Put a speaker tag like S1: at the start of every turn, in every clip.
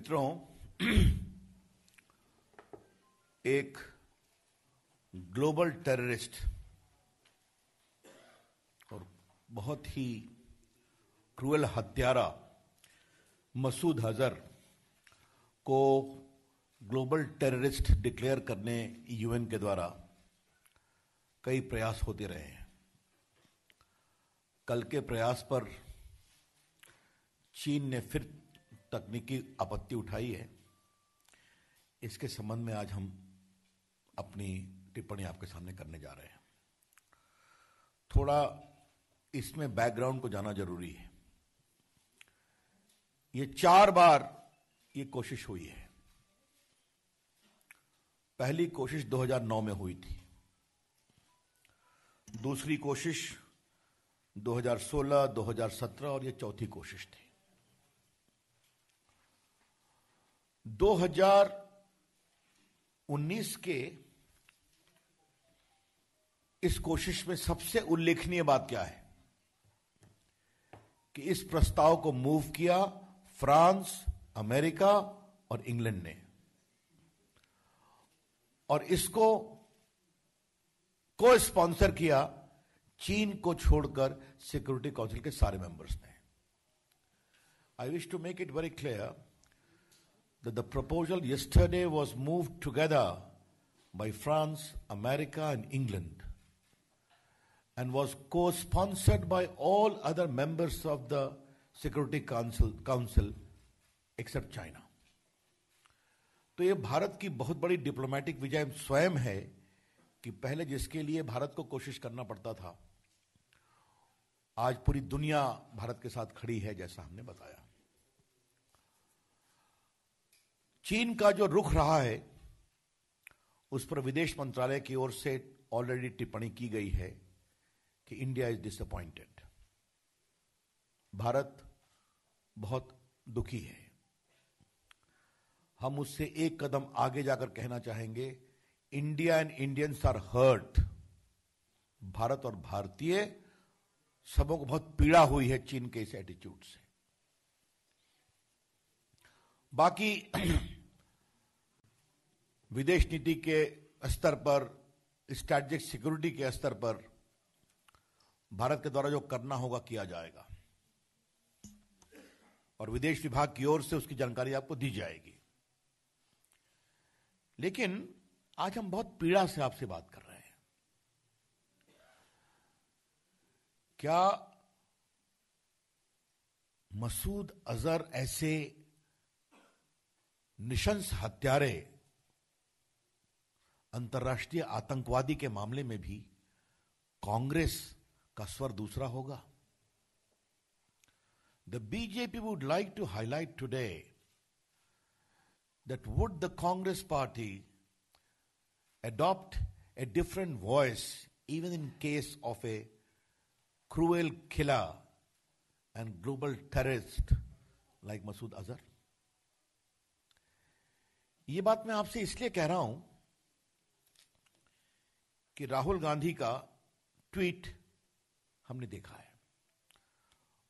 S1: मित्रों, एक global terrorist और बहुत ही क्रूएल हत्यारा मसूद अजहर को ग्लोबल टेररिस्ट डिक्लेयर करने यूएन के द्वारा कई प्रयास होते रहे हैं। कल के प्रयास पर चीन ने फिर तकनीकी आपत्ति उठाई है। इसके संबंध में आज हम अपनी टिप्पणी आपके सामने करने जा रहे हैं। थोड़ा इसमें बैकग्राउंड को जाना जरूरी है। ये 4 बार ये कोशिश हुई है। पहली कोशिश 2009 में हुई थी, दूसरी कोशिश 2016, 2017 और ये चौथी कोशिश थी। 2019 के इस कोशिश में सबसे उल्लेखनीय बात क्या है कि इस प्रस्ताव को मूव किया फ्रांस, अमेरिका और इंग्लैंड ने, और इसको को स्पॉन्सर किया चीन को छोड़कर सिक्योरिटी काउंसिल के सारे मेंबर्स ने। I wish to make it very clear that the proposal yesterday was moved together by France, America and England and was co-sponsored by all other members of the Security Council except China. तो ये भारत की बहुत बड़ी diplomatic विजय स्वयं है कि पहले जिसके लिए भारत को कोशिश करना पड़ता था, आज पूरी दुनिया भारत के साथ खड़ी है, जैसा हमने बताया। चीन का जो रुख रहा है उस पर विदेश मंत्रालय की ओर से ऑलरेडी टिप्पणी की गई है कि इंडिया इज डिसअपॉइंटेड। भारत बहुत दुखी है। हम उससे एक कदम आगे जाकर कहना चाहेंगे, India and Indians are hurt. Bharat और भारतीय सबों को बहुत पीड़ा हुई है चीन के इस एटीट्यूड से। बाकी विदेश नीति के स्तर पर, स्ट्रैटेजिक सिक्योरिटी के स्तर पर भारत के द्वारा जो करना होगा किया जाएगा और विदेश विभाग की ओर से उसकी जानकारी आपको दी जाएगी। लेकिन आज हम बहुत पीड़ा से आपसे बात कर रहे हैं। क्या मसूद अजहर ऐसे निशंस हत्यारे, अंतर्राष्ट्रीय आतंकवादी के मामले में भी कांग्रेस का स्वर दूसरा होगा? The BJP would like to highlight today that would the Congress party adopt a different voice even in case of a cruel killer and global terrorist like Masood Azhar? ये बात मैं आपसे इसलिए कह रहा हूं कि राहुल गांधी का ट्वीट हमने देखा है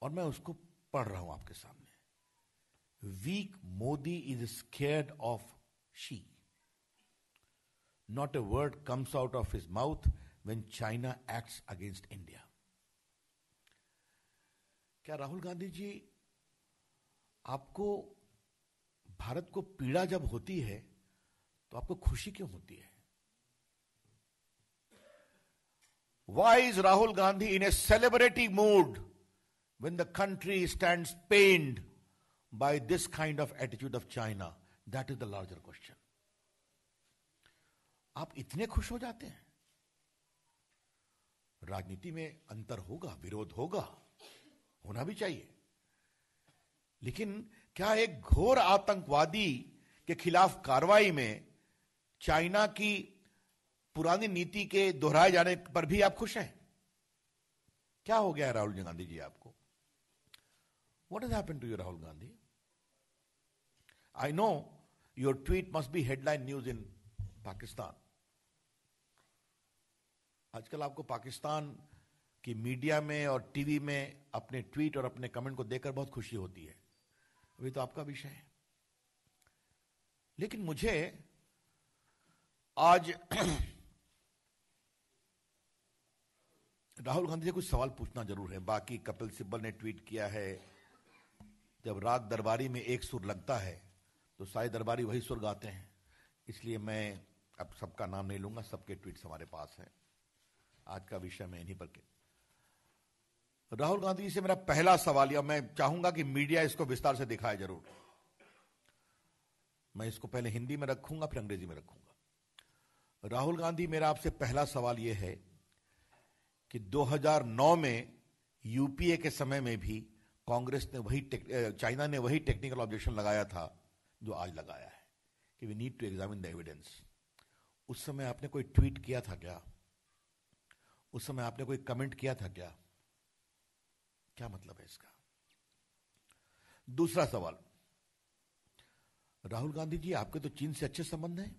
S1: और मैं उसको पढ़ रहा हूं आपके सामने। Weak Modi is scared of Xi, not a word comes out of his mouth when China acts against India. क्या राहुल गांधी जी, आपको भारत को पीड़ा जब होती है तो आपको खुशी क्यों होती है? Why is Rahul Gandhi in a celebratory mood when the country stands pained by this kind of attitude of China? That is the larger question. आप इतने खुश हो जाते हैं? राजनीति में अंतर होगा, विरोध होगा, होना भी चाहिए, लेकिन क्या एक घोर आतंकवादी के खिलाफ कार्रवाई में चाइना की पुरानी नीति के दोहराए जाने पर भी आप खुश हैं? क्या हो गया है राहुल गांधी जी आपको? What has happened to you, Rahul Gandhi? I know your tweet must be headline news in Pakistan. आजकल आपको पाकिस्तान की मीडिया में और टीवी में अपने ट्वीट और अपने कमेंट को देखकर बहुत खुशी होती है। अभी तो आपका विषय है। लेकिन मुझे आज राहुल गांधी से कुछ सवाल पूछना जरूर है। बाकी कपिल सिब्बल ने ट्वीट किया है, जब राग दरबारी में एक सुर लगता है तो सारे दरबारी वही सुर गाते हैं। इसलिए मैं अब सबका नाम नहीं लूंगा, सबके ट्वीट्स हमारे पास हैं। आज का विषय मैं इन्हीं पर राहुल गांधी से मेरा पहला सवाल, या मैं चाहूंगा कि मीडिया इसको विस्तार से दिखाए जरूर। मैं इसको पहले हिंदी में रखूंगा, फिर अंग्रेजी में रखूंगा। राहुल गांधी, मेरा आपसे पहला सवाल यह है कि 2009 में यूपीए के समय में भी कांग्रेस ने चाइना ने वही टेक्निकल ऑब्जेक्शन लगाया था जो आज लगाया है कि we need to examine the evidence. उस समय आपने कोई ट्वीट किया था क्या? उस समय आपने कोई कमेंट किया था क्या? क्या मतलब है इसका? दूसरा सवाल, राहुल गांधी जी, आपके तो चीन से अच्छे संबंध हैं।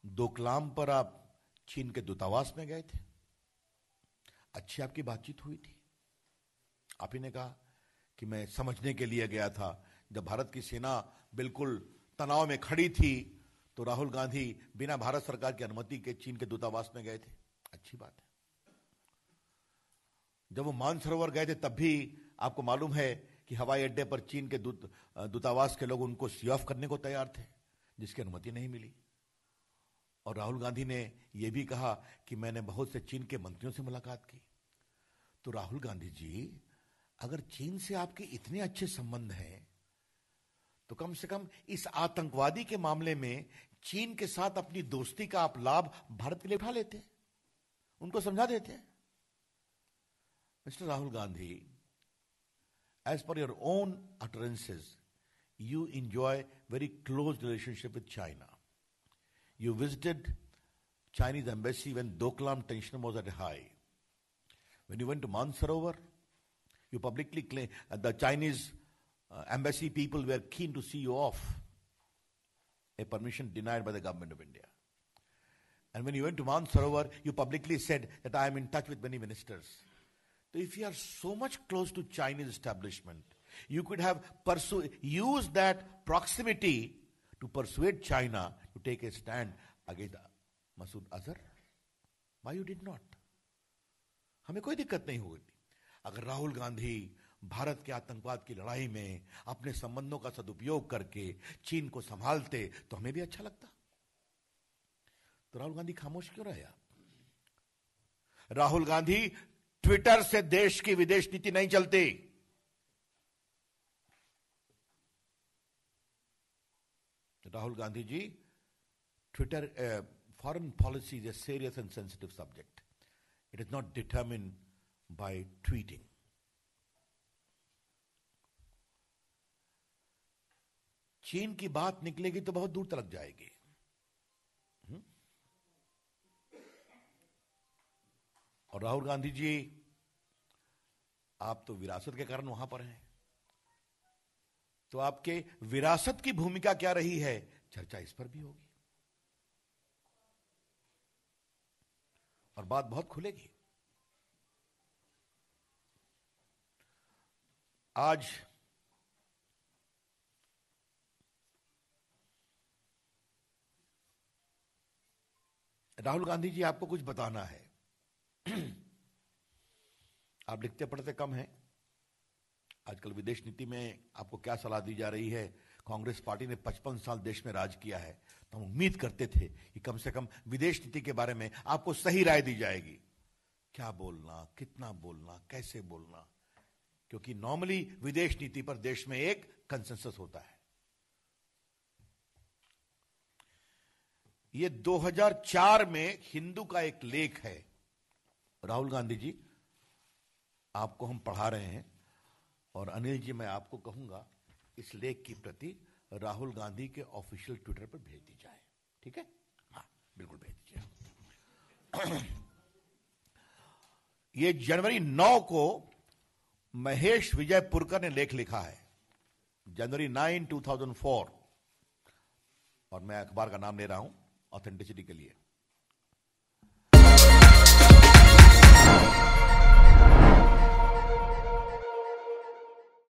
S1: डोकलाम पर आप चीन के दूतावास में गए थे, अच्छी आपकी बातचीत हुई थी। आप ही ने कहा कि मैं समझने के लिए गया था। जब भारत की सेना बिल्कुल तनाव में खड़ी थी तो राहुल गांधी बिना भारत सरकार की अनुमति के चीन के दूतावास में गए थे, अच्छी बात है। जब वो मानसरोवर गए थे तब भी आपको मालूम है कि हवाई अड्डे पर चीन के दूतावास के लोग उनको सी ऑफ करने को तैयार थे, जिसकी अनुमति नहीं मिली। और राहुल गांधी ने यह भी कहा कि मैंने बहुत से चीन के मंत्रियों से मुलाकात की। तो राहुल गांधी जी, अगर चीन से आपके इतने अच्छे संबंध हैं तो कम से कम इस आतंकवादी के मामले में चीन के साथ अपनी दोस्ती का आप लाभ भारत के लिए उठा लेते, उनको समझा देते। Mister Rahul Gandhi, as per your own utterances, you enjoy very close relationship with China. You visited Chinese embassy when Doklam tension was at a high. When you went to Mansarovar, you publicly claimed the Chinese embassy people were keen to see you off, a permission denied by the government of India. And when you went to Mansarovar, you publicly said that I am in touch with many ministers. So if you are so much close to Chinese establishment, you could have used that proximity to persuade China to take a stand against Masood Azhar. Why you did not? हमें कोई दिक्कत नहीं होगी अगर राहुल गांधी भारत के आतंकवाद की लड़ाई में अपने संबंधों का सदुपयोग करके चीन को संभालते, तो हमें भी अच्छा लगता। तो राहुल गांधी खामोश क्यों रहे आप? राहुल गांधी, ट्विटर से देश की विदेश नीति नहीं चलती। Rahul Gandhi ji, Twitter foreign policy is a serious and sensitive subject. It is not determined by tweeting. चीन की बात निकलेगी तो बहुत दूर तक जाएगी। और राहुल गांधी जी, आप तो विरासत के कारण वहां पर हैं, तो आपके विरासत की भूमिका क्या रही है, चर्चा इस पर भी होगी और बात बहुत खुलेगी। आज राहुल गांधी जी, आपको कुछ बताना है। आप लिखते पढ़ते कम हैं। आजकल विदेश नीति में आपको क्या सलाह दी जा रही है? कांग्रेस पार्टी ने 55 साल देश में राज किया है, तो हम उम्मीद करते थे कि कम से कम विदेश नीति के बारे में आपको सही राय दी जाएगी। क्या बोलना, कितना बोलना, कैसे बोलना, क्योंकि नॉर्मली विदेश नीति पर देश में एक कंसेंसस होता है। ये 2004 में हिंदू का एक लेख है। राहुल गांधी जी, आपको हम पढ़ा रहे हैं और अनिल जी, मैं आपको कहूंगा इस लेख की प्रति राहुल गांधी के ऑफिशियल ट्विटर पर भेज दी जाए। ठीक है? हाँ, बिल्कुल भेज दीजिए। ये जनवरी 9 को महेश विजय पुरकर ने लेख लिखा है, जनवरी 9, 2004, और मैं अखबार का नाम ले रहा हूं ऑथेंटिसिटी के लिए।